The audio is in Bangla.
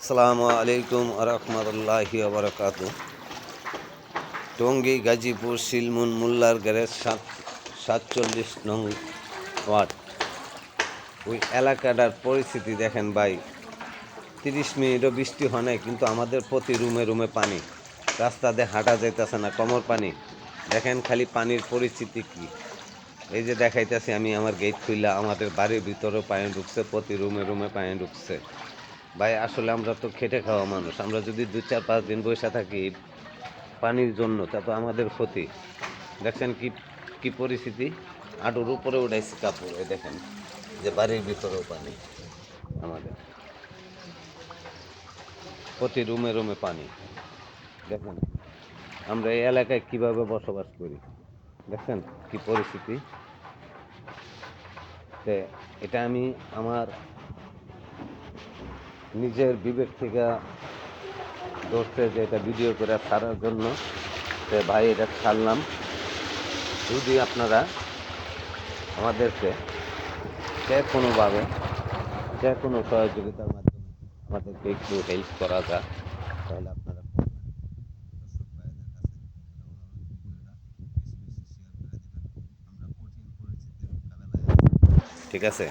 আসসালামু আলাইকুম আরহামতুল্লাহি বারাকাতু। টঙ্গী গাজীপুর শিলমুন মোল্লার গ্যারেজ 47 নং ওয়ার্ড। ওই এলাকাটার পরিস্থিতি দেখেন ভাই, 30 মিনিটও বৃষ্টি হয় নাই, কিন্তু আমাদের প্রতি রুমে রুমে পানি, রাস্তা দিয়ে হাঁটা যাইতেছে না, কোমর পানি। দেখেন খালি পানির পরিস্থিতি কি। এই যে দেখাইতেছি আমি, আমার গেট খুললা আমাদের বাড়ির ভিতরেও পানি ঢুকছে, প্রতি রুমে রুমে পানি ঢুকছে। ভাই আসলে আমরা তো খেটে খাওয়া মানুষ, আমরা যদি 2-4-5 দিন বসে থাকি পানির জন্য, তা তো আমাদের ক্ষতি। দেখছেন কি কি পরিস্থিতি, হাঁটুর উপরে উঠাইছে কাপড়। এই দেখেন যে বাড়ির ভিতরেও পানি, আমাদের প্রতি রুমে রুমে পানি। দেখেন আমরা এই এলাকায় কিভাবে বসবাস করি, দেখছেন কি পরিস্থিতি। এটা আমি আমার নিজের বিবেক থেকে ধরছে যে এটা ভিডিও করে ছাড়ার জন্য। ভাই এটা ছাড়লাম। যদি আপনারা আমাদেরকে কোনোভাবে কোনো সহযোগিতার মাধ্যমে আমাদেরকে একটু হেল্প করা যায়, তাহলে আপনারা ঠিক আছে।